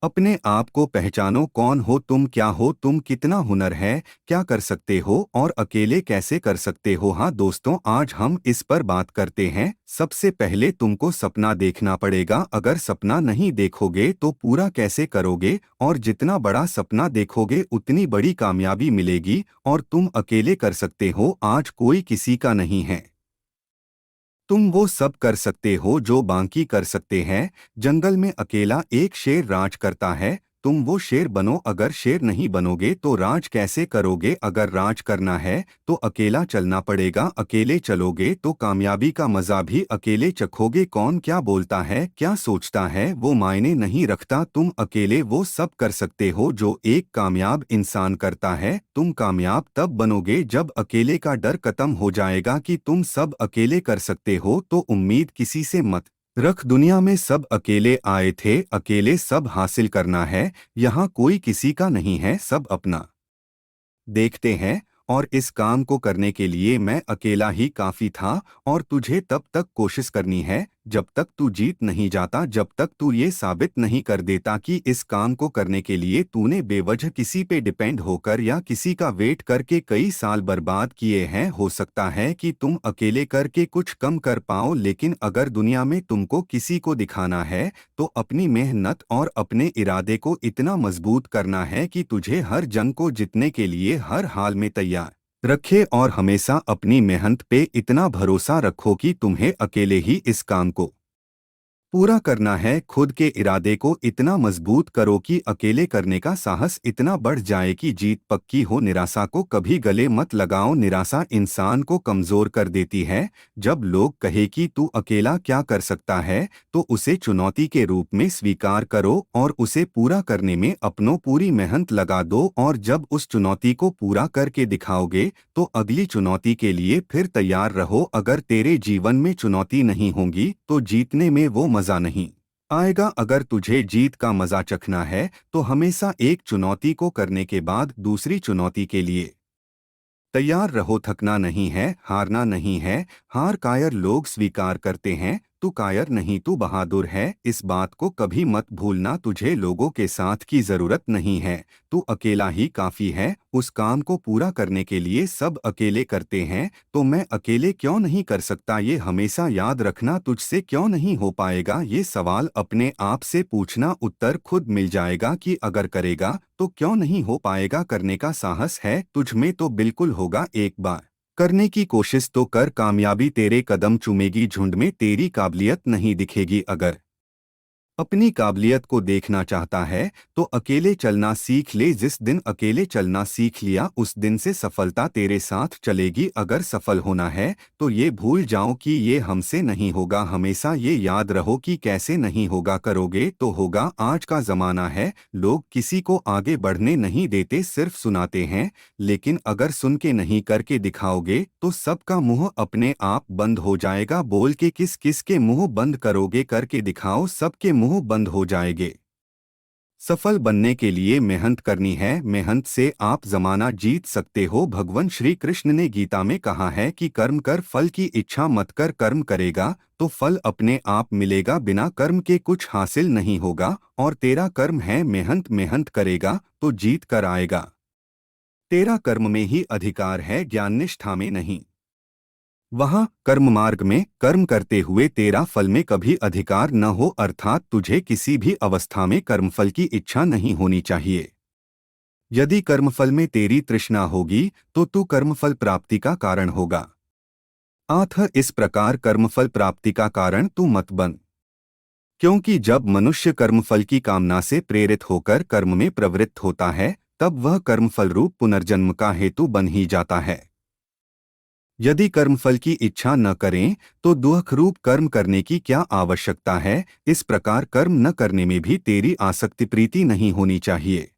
अपने आप को पहचानो। कौन हो तुम कितना हुनर है, क्या कर सकते हो और अकेले कैसे कर सकते हो। हाँ दोस्तों, आज हम इस पर बात करते हैं। सबसे पहले तुमको सपना देखना पड़ेगा। अगर सपना नहीं देखोगे तो पूरा कैसे करोगे, और जितना बड़ा सपना देखोगे उतनी बड़ी कामयाबी मिलेगी। और तुम अकेले कर सकते हो, आज कोई किसी का नहीं है। तुम वो सब कर सकते हो जो बाकी कर सकते हैं। जंगल में अकेला एक शेर राज करता है। तुम वो शेर बनो। अगर शेर नहीं बनोगे तो राज कैसे करोगे। अगर राज करना है तो अकेला चलना पड़ेगा। अकेले चलोगे तो कामयाबी का मजा भी अकेले चखोगे। कौन क्या बोलता है, क्या सोचता है, वो मायने नहीं रखता। तुम अकेले वो सब कर सकते हो जो एक कामयाब इंसान करता है। तुम कामयाब तब बनोगे जब अकेले का डर खत्म हो जाएगा कि तुम सब अकेले कर सकते हो। तो उम्मीद किसी से मत रख। दुनिया में सब अकेले आए थे, अकेले सब हासिल करना है। यहाँ कोई किसी का नहीं है, सब अपना देखते हैं। और इस काम को करने के लिए मैं अकेला ही काफी था। और तुझे तब तक कोशिश करनी है जब तक तू जीत नहीं जाता, जब तक तू ये साबित नहीं कर देता कि इस काम को करने के लिए तूने बेवजह किसी पे डिपेंड होकर या किसी का वेट करके कई साल बर्बाद किए हैं। हो सकता है कि तुम अकेले करके कुछ कम कर पाओ, लेकिन अगर दुनिया में तुमको किसी को दिखाना है तो अपनी मेहनत और अपने इरादे को इतना मजबूत करना है कि तुझे हर जंग को जीतने के लिए हर हाल में तैयार रखे। और हमेशा अपनी मेहनत पे इतना भरोसा रखो कि तुम्हें अकेले ही इस काम को पूरा करना है। खुद के इरादे को इतना मजबूत करो कि अकेले करने का साहस इतना बढ़ जाए कि जीत पक्की हो। निराशा को कभी गले मत लगाओ, निराशा इंसान को कमजोर कर देती है। जब लोग कहे कि तू अकेला क्या कर सकता है तो उसे चुनौती के रूप में स्वीकार करो और उसे पूरा करने में अपनों पूरी मेहनत लगा दो। और जब उस चुनौती को पूरा करके दिखाओगे तो अगली चुनौती के लिए फिर तैयार रहो। अगर तेरे जीवन में चुनौती नहीं होंगी तो जीतने में वो मजा नहीं आएगा। अगर तुझे जीत का मजा चखना है तो हमेशा एक चुनौती को करने के बाद दूसरी चुनौती के लिए तैयार रहो। थकना नहीं है, हारना नहीं है। हार कायर लोग स्वीकार करते हैं, तू कायर नहीं, तू बहादुर है। इस बात को कभी मत भूलना। तुझे लोगों के साथ की जरूरत नहीं है, तू अकेला ही काफी है। उस काम को पूरा करने के लिए सब अकेले करते हैं, तो मैं अकेले क्यों नहीं कर सकता, ये हमेशा याद रखना। तुझसे क्यों नहीं हो पाएगा, ये सवाल अपने आप से पूछना। उत्तर खुद मिल जाएगा कि अगर करेगा तो क्यों नहीं हो पाएगा। करने का साहस है तुझ में तो बिल्कुल होगा। एक बार करने की कोशिश तो कर, कामयाबी तेरे कदम चूमेगी। झुंड में तेरी काबिलियत नहीं दिखेगी। अगर अपनी काबिलियत को देखना चाहता है तो अकेले चलना सीख ले। जिस दिन अकेले चलना सीख लिया उस दिन से सफलता तेरे साथ चलेगी। अगर सफल होना है तो ये भूल जाओ कि ये हमसे नहीं होगा, हमेशा ये याद रहो कि कैसे नहीं होगा, करोगे तो होगा। आज का जमाना है, लोग किसी को आगे बढ़ने नहीं देते, सिर्फ सुनाते हैं। लेकिन अगर सुन के नहीं करके दिखाओगे तो सबका मुंह अपने आप बंद हो जाएगा। बोल के किस किस के मुंह बंद करोगे, करके दिखाओ, सबके मुंह बंद हो जाएंगे। सफल बनने के लिए मेहनत करनी है, मेहनत से आप जमाना जीत सकते हो। भगवान श्री कृष्ण ने गीता में कहा है कि कर्म कर, फल की इच्छा मत कर। कर्म करेगा तो फल अपने आप मिलेगा, बिना कर्म के कुछ हासिल नहीं होगा। और तेरा कर्म है मेहनत, मेहनत करेगा तो जीत कर आएगा। तेरा कर्म में ही अधिकार है, ज्ञान निष्ठा में नहीं। वहाँ कर्म मार्ग में कर्म करते हुए तेरा फल में कभी अधिकार न हो, अर्थात तुझे किसी भी अवस्था में कर्मफल की इच्छा नहीं होनी चाहिए। यदि कर्मफल में तेरी तृष्णा होगी तो तू कर्मफल प्राप्ति का कारण होगा। अतः इस प्रकार कर्मफल प्राप्ति का कारण तू मत बन। क्योंकि जब मनुष्य कर्मफल की कामना से प्रेरित होकर कर्म में प्रवृत्त होता है तब वह कर्मफल रूप पुनर्जन्म का हेतु बन ही जाता है। यदि कर्मफल की इच्छा न करें तो दुख रूप कर्म करने की क्या आवश्यकता है। इस प्रकार कर्म न करने में भी तेरी आसक्ति प्रीति नहीं होनी चाहिए।